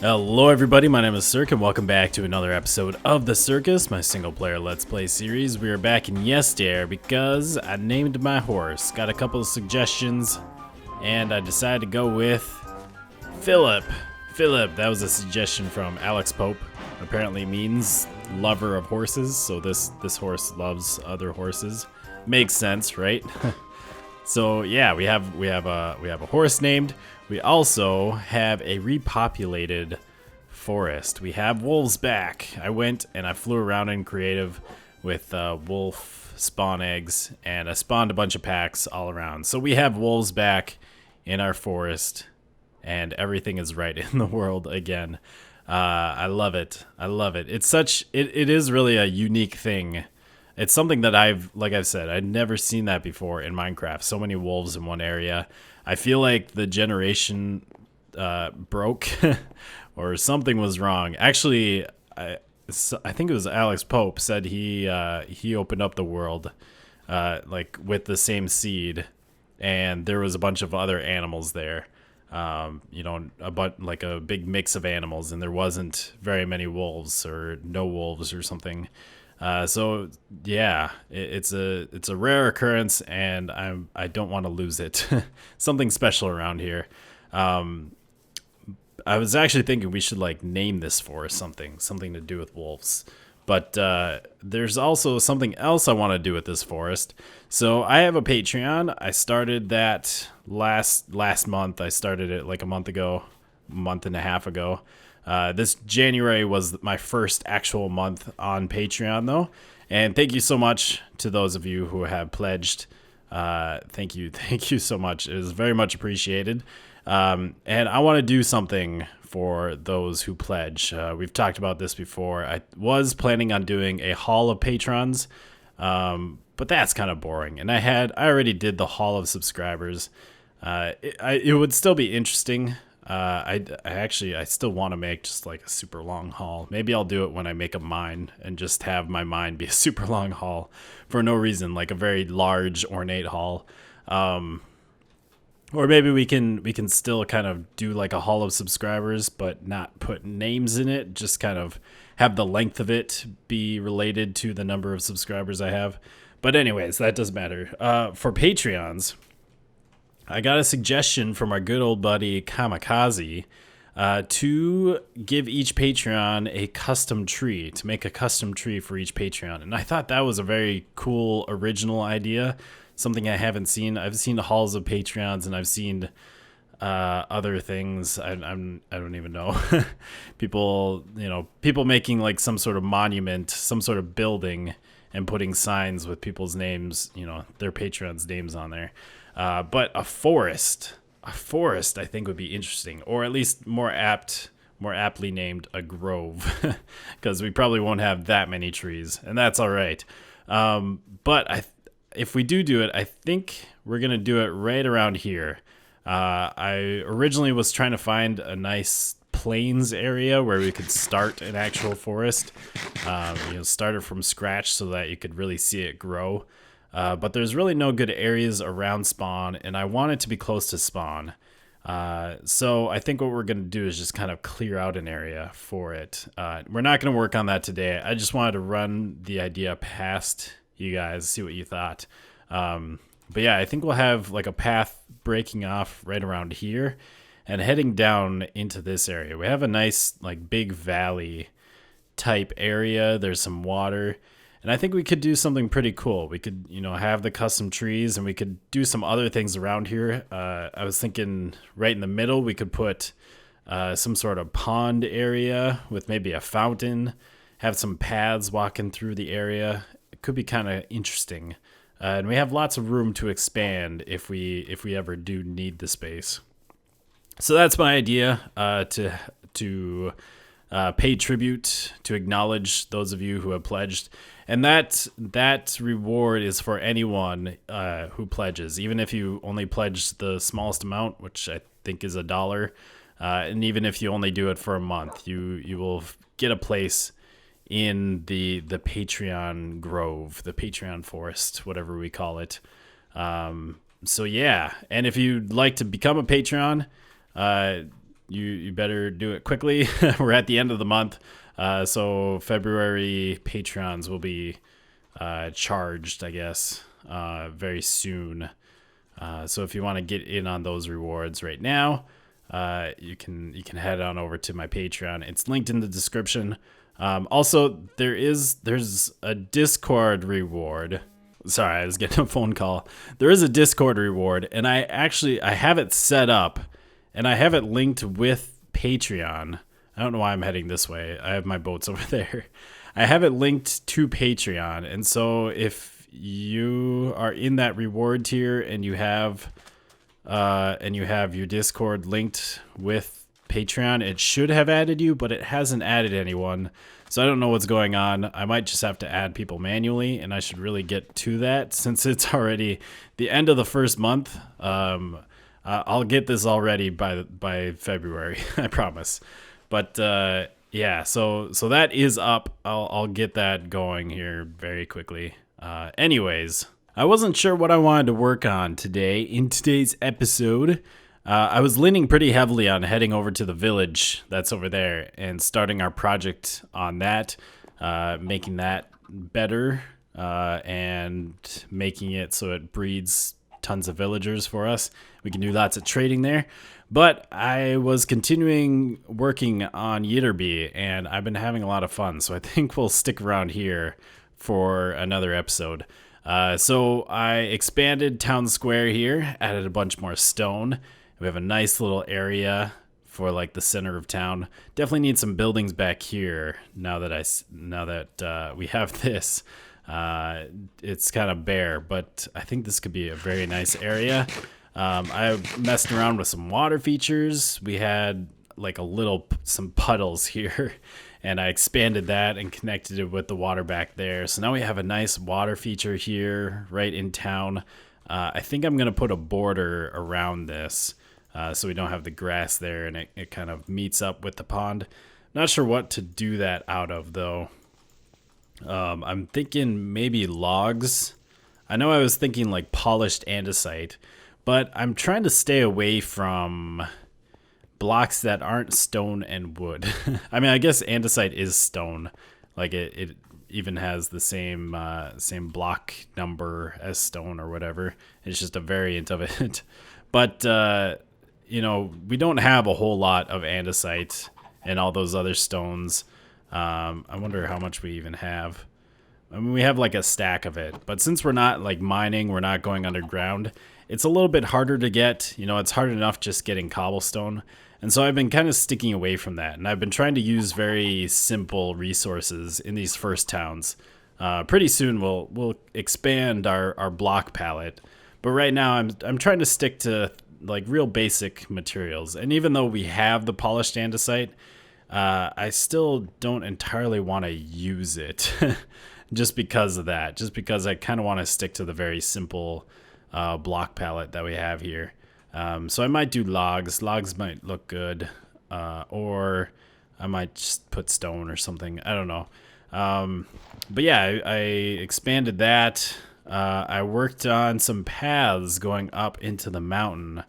Hello everybody, my name is Sirhcus and welcome back to another episode of the Sirhcus, my single player Let's Play series. We are back in Yestair because I named my horse. Got a couple of suggestions and I decided to go with Philip. Philip, that was a suggestion from Alex Pope. Apparently means lover of horses, so this horse loves other horses. Makes sense, right? So yeah, we have a horse named. We also have a repopulated forest. We have wolves back. I went and I flew around in creative with wolf spawn eggs, and I spawned a bunch of packs all around. So we have wolves back in our forest, and everything is right in the world again. I love it. I love it. It's such. It is really a unique thing. It's something that like I've said, I'd never seen that before in Minecraft. So many wolves in one area. I feel like the generation broke or something was wrong. Actually, I think it was Alex Pope said he opened up the world like with the same seed, and there was a bunch of other animals there. Like a big mix of animals, and there wasn't very many wolves or no wolves or something. So yeah, it's a rare occurrence, and I don't want to lose it. Something special around here. I was actually thinking we should like name this forest something to do with wolves. But there's also something else I want to do with this forest. So I have a Patreon. I started that last month. I started it like a month and a half ago. This January was my first actual month on Patreon, though. And thank you so much to those of you who have pledged. Thank you so much. It is very much appreciated. And I want to do something for those who pledge. We've talked about this before. I was planning on doing a haul of patrons, but that's kind of boring. And I already did the haul of subscribers. It would still be interesting. I still want to make just like a super long haul. Maybe I'll do it when I make a mine and just have my mine be a super long haul for no reason, like a very large ornate haul. Or maybe we can still kind of do like a haul of subscribers, but not put names in it. Just kind of have the length of it be related to the number of subscribers I have. But anyways, that doesn't matter. For Patreons, I got a suggestion from our good old buddy Kamikaze to give each Patreon a custom tree, to make a custom tree for each Patreon. And I thought that was a very cool, original idea, something I haven't seen. I've seen the halls of Patreons, and I've seen other things. I don't even know. people making like some sort of monument, some sort of building, and putting signs with people's names, their Patreons' names on there. But a forest, I think would be interesting, or at least more aptly named a grove, because we probably won't have that many trees, and that's all right. But if we do it, I think we're gonna do it right around here. I originally was trying to find a nice plains area where we could start an actual forest, start it from scratch so that you could really see it grow. But there's really no good areas around spawn, and I want it to be close to spawn. So I think what we're going to do is just kind of clear out an area for it. We're not going to work on that today. I just wanted to run the idea past you guys, see what you thought. But yeah, I think we'll have like a path breaking off right around here and heading down into this area. We have a nice like big valley type area. There's some water. And I think we could do something pretty cool. We could, have the custom trees, and we could do some other things around here. I was thinking right in the middle, we could put some sort of pond area with maybe a fountain, have some paths walking through the area. It could be kind of interesting. And we have lots of room to expand if we ever do need the space. So that's my idea, to pay tribute, to acknowledge those of you who have pledged. And that reward is for anyone who pledges, even if you only pledge the smallest amount, which I think is $1, and even if you only do it for a month, you will get a place in the Patreon grove, the Patreon forest, whatever we call it. So yeah, and if you'd like to become a Patreon, you better do it quickly. We're at the end of the month, so February Patreons will be charged, I guess, very soon. So if you want to get in on those rewards right now, you can head on over to my Patreon. It's linked in the description. Also, there's a Discord reward. Sorry, I was getting a phone call. There is a Discord reward, and I have it set up, and I have it linked with Patreon. I don't know why I'm heading this way. I have my boats over there. I have it linked to Patreon, and so if you are in that reward tier and you have your Discord linked with Patreon, it should have added you, but it hasn't added anyone. So I don't know what's going on. I might just have to add people manually, and I should really get to that since it's already the end of the first month. I'll get this all ready by February, I promise. But yeah, so that is up. I'll get that going here very quickly. Anyways, I wasn't sure what I wanted to work on today in today's episode. I was leaning pretty heavily on heading over to the village that's over there and starting our project on that, making that better, and making it so it breeds tons of villagers for us. We can do lots of trading there. But I was continuing working on Yitterby, and I've been having a lot of fun, so I think we'll stick around here for another episode. So I expanded town square here, added a bunch more stone. We have a nice little area for like the center of town. Definitely need some buildings back here now that we have this. It's kind of bare, but I think this could be a very nice area. I messed around with some water features. We had like some puddles here, and I expanded that and connected it with the water back there. So now we have a nice water feature here right in town. I think I'm going to put a border around this. So we don't have the grass there, and it kind of meets up with the pond. Not sure what to do that out of, though. I'm thinking maybe logs. I know I was thinking like polished andesite, but I'm trying to stay away from blocks that aren't stone and wood. I mean, I guess andesite is stone. Like it even has the same block number as stone or whatever. It's just a variant of it. But we don't have a whole lot of andesite and all those other stones. I wonder how much we even have. I mean, we have like a stack of it, but since we're not like mining, we're not going underground, it's a little bit harder to get. It's hard enough just getting cobblestone. And so I've been kind of sticking away from that. And I've been trying to use very simple resources in these first towns. Pretty soon we'll expand our block palette. But right now I'm trying to stick to like real basic materials. And even though we have the polished andesite, I still don't entirely want to use it just because of that. Just because I kind of want to stick to the very simple block palette that we have here. So I might do logs. Logs might look good. Or I might just put stone or something. I don't know. But yeah, I expanded that. I worked on some paths going up into the mountain.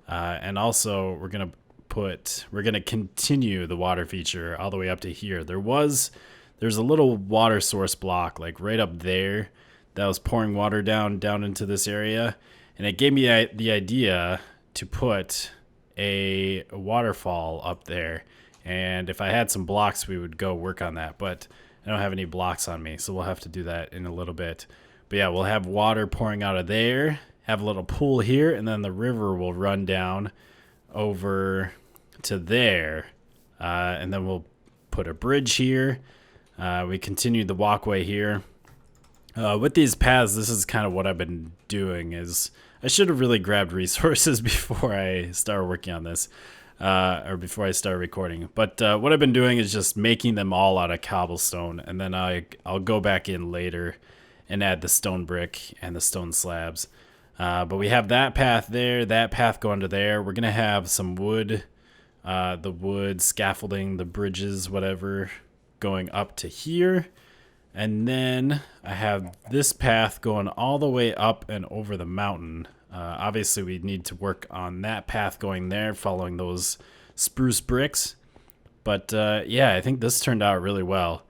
And also we're going to continue the water feature all the way up to here. There's a little water source block like right up there that was pouring water down into this area. And it gave me the idea to put a waterfall up there. And if I had some blocks, we would go work on that. But I don't have any blocks on me, so we'll have to do that in a little bit. But yeah, we'll have water pouring out of there, have a little pool here, and then the river will run down over to there. And then we'll put a bridge here. We continued the walkway here. With these paths, this is kind of what I've been doing. Is I should have really grabbed resources before I started working on this, or before I started recording. But what I've been doing is just making them all out of cobblestone, and then I'll go back in later and add the stone brick and the stone slabs. But we have that path there, that path going to there. We're gonna have some wood, the wood scaffolding, the bridges, whatever, going up to here. And then I have this path going all the way up and over the mountain. Obviously, we need to work on that path going there, following those spruce bricks. But yeah, I think this turned out really well.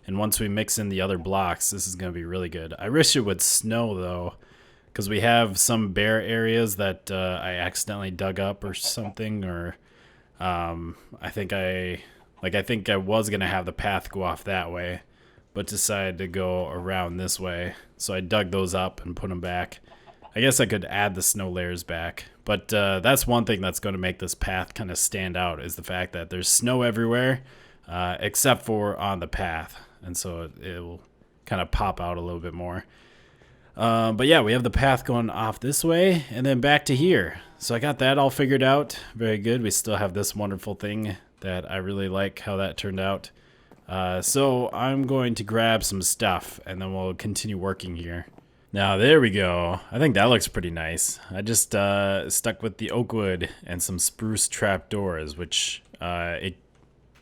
And once we mix in the other blocks, this is going to be really good. I wish it would snow, though, because we have some bare areas that I accidentally dug up or something. Or I think I was going to have the path go off that way, but decided to go around this way. So I dug those up and put them back. I guess I could add the snow layers back. But that's one thing that's going to make this path kind of stand out, is the fact that there's snow everywhere except for on the path. And so it will kind of pop out a little bit more. But yeah, we have the path going off this way and then back to here. So I got that all figured out. Very good. We still have this wonderful thing that I really like how that turned out. So I'm going to grab some stuff and then we'll continue working here. Now there we go. I think that looks pretty nice. I just stuck with the oak wood and some spruce trapdoors, which it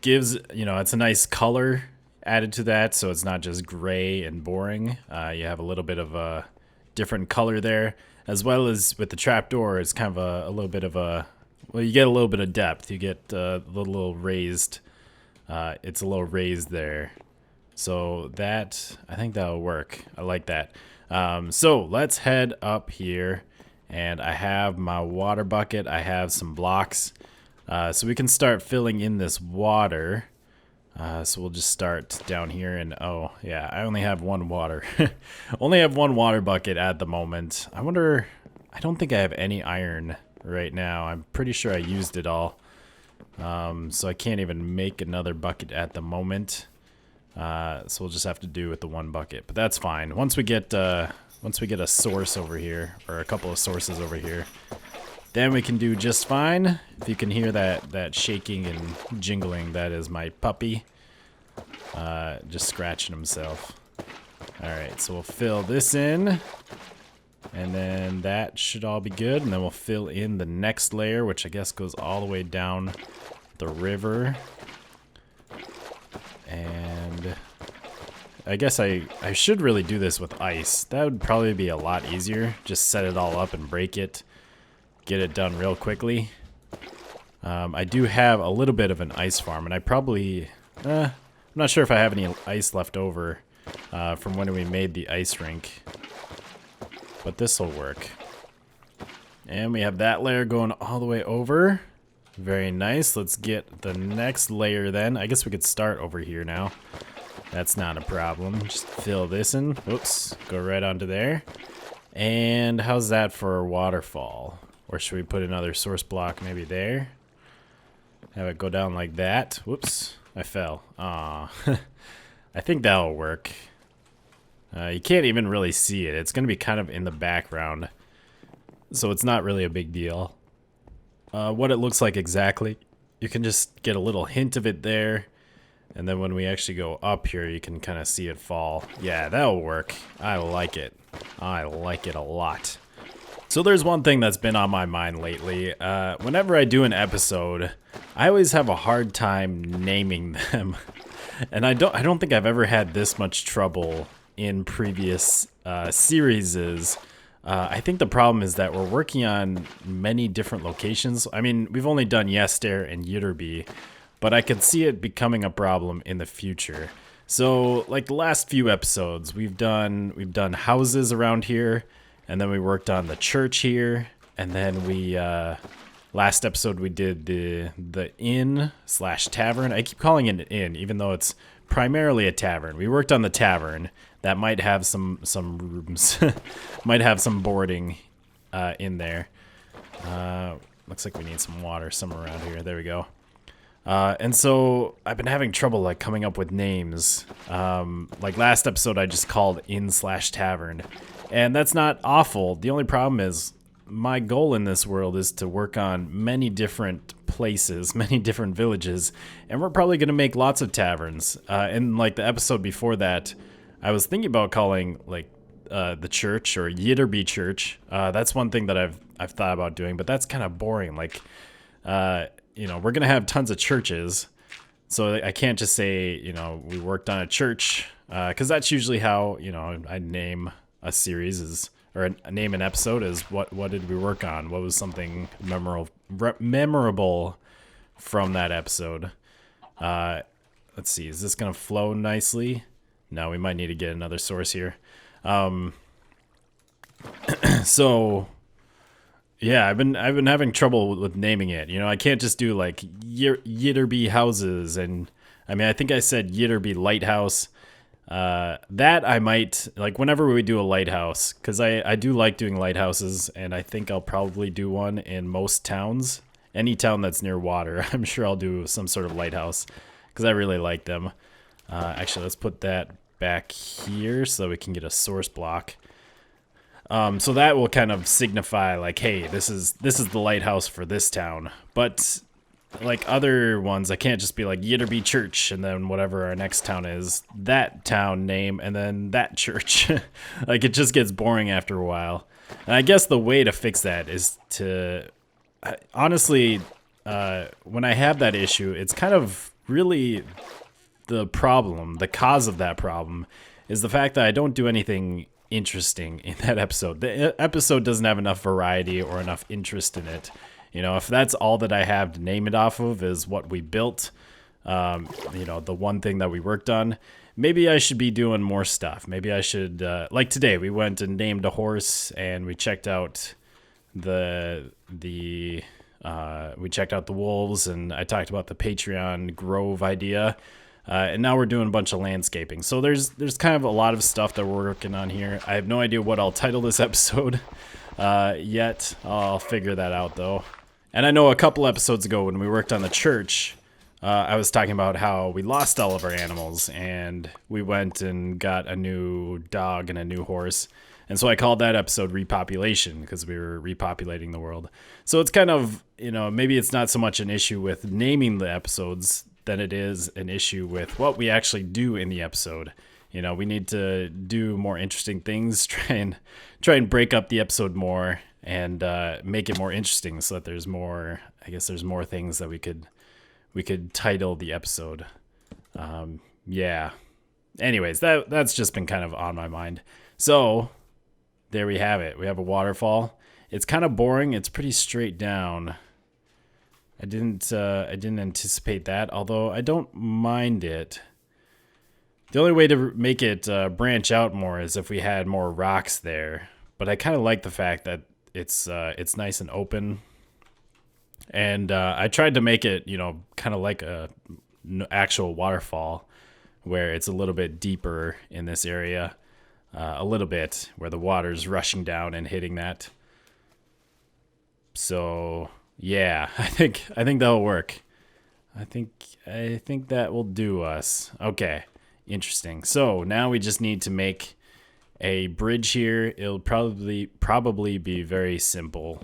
gives, it's a nice color added to that, so it's not just gray and boring. You have a little bit of a different color there, as well as with the trapdoor. It's kind of a little bit of a, well, you get a little bit of depth. You get a little raised. It's a little raised there, so that, I think that'll work. I like that. So let's head up here, and I have my water bucket. I have some blocks, so we can start filling in this water. So we'll just start down here, and oh yeah, I only have one water. Only have one water bucket at the moment. I don't think I have any iron right now. I'm pretty sure I used it all. So I can't even make another bucket at the moment. So we'll just have to do with the one bucket, but that's fine. Once we get a source over here, or a couple of sources over here, then we can do just fine. If you can hear that shaking and jingling, that is my puppy just scratching himself. Alright, so we'll fill this in, and then that should all be good, and then we'll fill in the next layer, which I guess goes all the way down the river. And I guess I should really do this with ice. That would probably be a lot easier. Just set it all up and break it. Get it done real quickly. I do have a little bit of an ice farm, and I probably, I'm not sure if I have any ice left over from when we made the ice rink, but this will work. And we have that layer going all the way over. Very nice. Let's get the next layer then. I guess we could start over here now. That's not a problem. Just fill this in. Whoops. Go right onto there. And how's that for a waterfall? Or should we put another source block maybe there? Have it go down like that. Whoops. I fell. Aw. I think that'll work. You can't even really see it. It's going to be kind of in the background. So it's not really a big deal. What it looks like exactly, you can just get a little hint of it there. And then when we actually go up here, you can kind of see it fall. Yeah, that'll work. I like it. I like it a lot. So there's one thing that's been on my mind lately. Whenever I do an episode, I always have a hard time naming them. And I don't think I've ever had this much trouble in previous series. I think the problem is that we're working on many different locations. I mean, we've only done Yester and Ytterby, but I could see it becoming a problem in the future. So, like the last few episodes, we've done houses around here, and then we worked on the church here, and then we last episode we did the inn/tavern. I keep calling it an inn, even though it's primarily a tavern. We worked on the tavern. That might have some rooms, might have some boarding in there. Looks like we need some water somewhere around here. There we go. And so I've been having trouble like coming up with names. Like last episode, I just called inn/tavern, and that's not awful. The only problem is my goal in this world is to work on many different places, many different villages, and we're probably going to make lots of taverns. And like the episode before that, I was thinking about calling like the church or Ytterby Church. That's one thing that I've thought about doing, but that's kind of boring. Like, we're gonna have tons of churches, so I can't just say we worked on a church, because that's usually how I name a series or name an episode is what did we work on? What was something memorable from that episode. Let's see, is this gonna flow nicely? No, we might need to get another source here. So yeah, I've been having trouble with naming it. You know, I can't just do like Yitterby houses, and I mean I think I said Yitterby lighthouse. That I might like whenever we do a lighthouse, because I do like doing lighthouses, and I think I'll probably do one in most towns. Any town that's near water, I'm sure I'll do some sort of lighthouse because I really like them. Actually, let's put that back here so we can get a source block. So that will kind of signify like, hey, this is the lighthouse for this town. But like other ones, I can't just be like Yitterby Church and then whatever our next town is, that town name and then that church. Like it just gets boring after a while. And I guess the way to fix that is to honestly, when I have that issue, it's kind of really the problem, the cause of that problem is the fact that I don't do anything interesting in that episode. The episode doesn't have enough variety or enough interest in it. You know, if that's all that I have to name it off of is what we built, you know, the one thing that we worked on, maybe I should be doing more stuff. Maybe I should, like today, we went and named a horse and we checked out we checked out the wolves, and I talked about the Patreon Grove idea. And now we're doing a bunch of landscaping. So there's kind of a lot of stuff that we're working on here. I have no idea what I'll title this episode yet. I'll figure that out, though. And I know a couple episodes ago when we worked on the church, I was talking about how we lost all of our animals, and we went and got a new dog and a new horse. And so I called that episode Repopulation because we were repopulating the world. So it's kind of, you know, maybe it's not so much an issue with naming the episodes than it is an issue with what we actually do in the episode. You know, we need to do more interesting things, try and break up the episode more and make it more interesting so that there's more, I guess there's more things that we could title the episode. Yeah. Anyways, that's just been kind of on my mind. So there we have it. We have a waterfall. It's kind of boring. It's pretty straight down. I didn't anticipate that, although I don't mind it. The only way to make it branch out more is if we had more rocks there. But I kind of like the fact that it's nice and open. And I tried to make it, you know, kind of like a actual waterfall, where it's a little bit deeper in this area, a little bit where the water's rushing down and hitting that. So yeah, I think that'll work. I think that will do us. Okay, interesting. So now we just need to make a bridge here. It'll probably be very simple.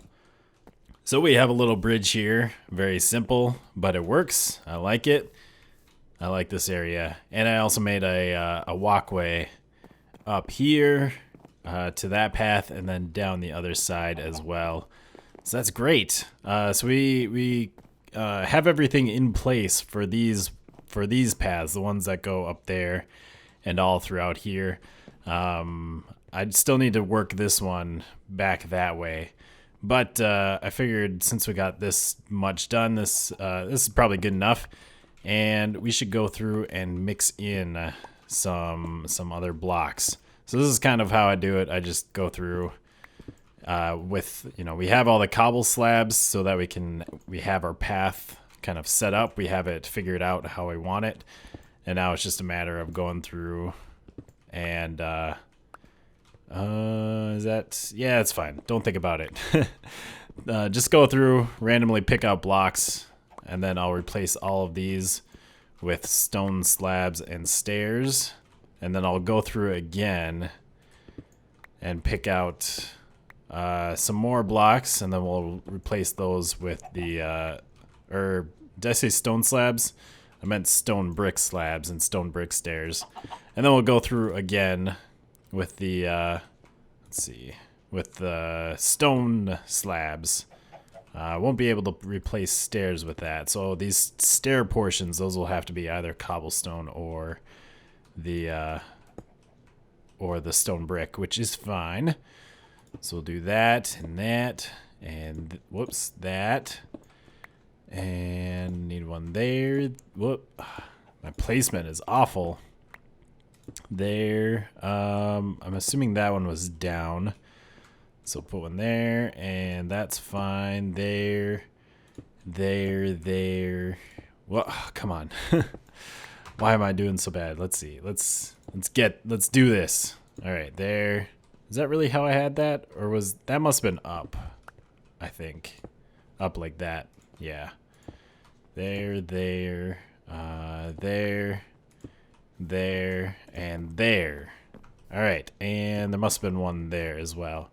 So we have a little bridge here, very simple, but it works. I like it. I like this area, and I also made a walkway up here to that path, and then down the other side as well. So that's great. So we have everything in place for these paths, the ones that go up there and all throughout here. I'd still need to work this one back that way. But I figured since we got this much done, this is probably good enough. And we should go through and mix in some other blocks. So this is kind of how I do it. I just go through with, you know, we have all the cobble slabs so that we have our path kind of set up. We have it figured out how we want it. And now it's just a matter of going through and yeah, it's fine. Don't think about it. Just go through, randomly pick out blocks, and then I'll replace all of these with stone slabs and stairs. And then I'll go through again and pick out some more blocks, and then we'll replace those with the, or did I say stone slabs? I meant stone brick slabs and stone brick stairs. And then we'll go through again with the, let's see, with the stone slabs. I won't be able to replace stairs with that. So these stair portions, those will have to be either cobblestone or the stone brick, which is fine. So we'll do that and that and whoops, that. And need one there. Whoop. My placement is awful. There. I'm assuming that one was down. So put one there, and that's fine. There. There. Well, come on. Why am I doing so bad? Let's see. Let's do this. All right, there. Is that really how I had that? Or was that must have been up, I think. Up like that. Yeah. There, there, and there. All right, and there must have been one there as well.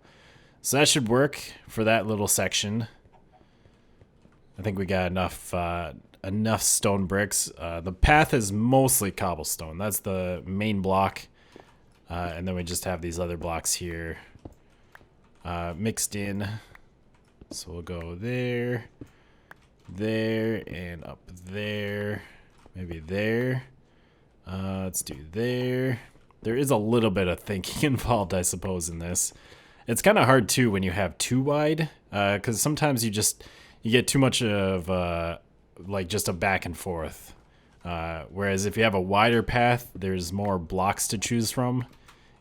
So that should work for that little section. I think we got enough stone bricks. The path is mostly cobblestone. That's the main block. And then we just have these other blocks here mixed in. So we'll go there, there, and up there. Maybe there. Let's do there. There is a little bit of thinking involved, I suppose, in this. It's kind of hard, too, when you have too wide. Because sometimes you get too much of, like, just a back and forth. Whereas if you have a wider path, there's more blocks to choose from.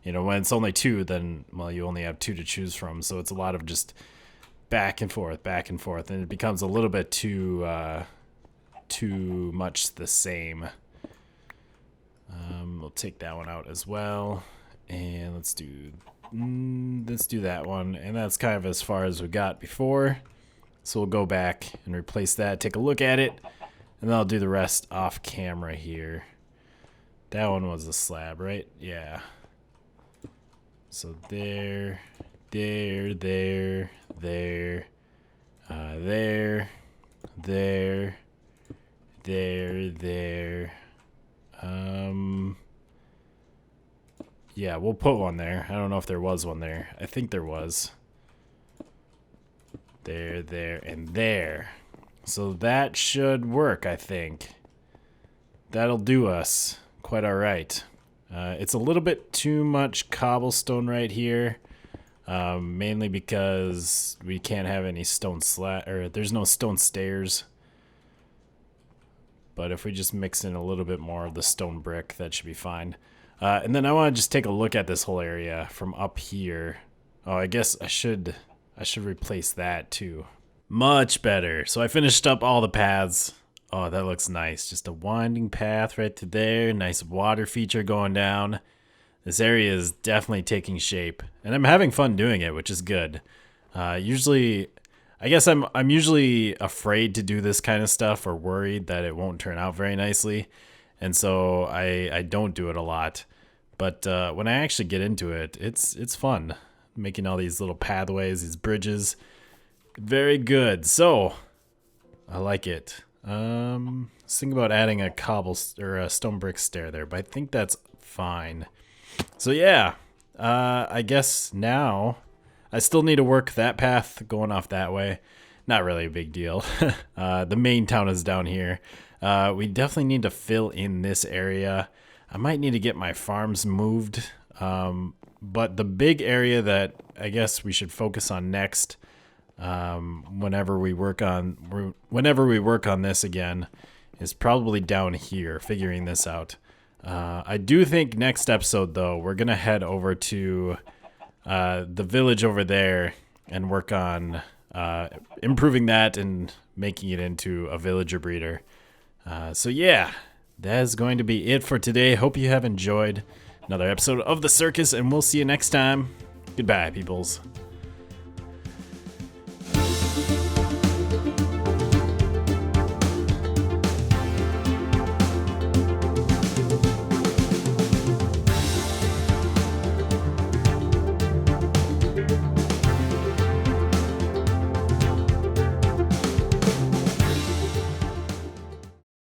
You know, when it's only two, then, well, you only have two to choose from. So it's a lot of just back and forth, and it becomes a little bit too much the same. We'll take that one out as well, and let's do that one, and that's kind of as far as we got before. So we'll go back and replace that, take a look at it, and then I'll do the rest off camera here. That one was a slab, right? Yeah. So there, there, there, there, there, there. Yeah, we'll put one there. I don't know if there was one there. I think there was. There, there, and there. So that should work, I think. That'll do us quite all right. It's a little bit too much cobblestone right here. Mainly because we can't have any stone there's no stone stairs. But if we just mix in a little bit more of the stone brick, that should be fine. And then I want to just take a look at this whole area from up here. Oh, I guess I should replace that too. Much better. So I finished up all the paths. Oh, that looks nice. Just a winding path right to there. Nice water feature going down. This area is definitely taking shape, and I'm having fun doing it, which is good. Usually, I guess I'm usually afraid to do this kind of stuff or worried that it won't turn out very nicely, and so I don't do it a lot. But when I actually get into it, it's fun making all these little pathways, these bridges. Very good. So I like it. Think about adding a stone brick stair there, but I think that's fine. So yeah, I guess now I still need to work that path going off that way. Not really a big deal. The main town is down here. We definitely need to fill in this area. I might need to get my farms moved. But the big area that I guess we should focus on next, whenever we work on this again, is probably down here, figuring this out. I do think next episode, though, we're going to head over to the village over there and work on improving that and making it into a villager breeder. So yeah, that is going to be it for today. Hope you have enjoyed another episode of the Sirhcus, and we'll see you next time. Goodbye, peoples.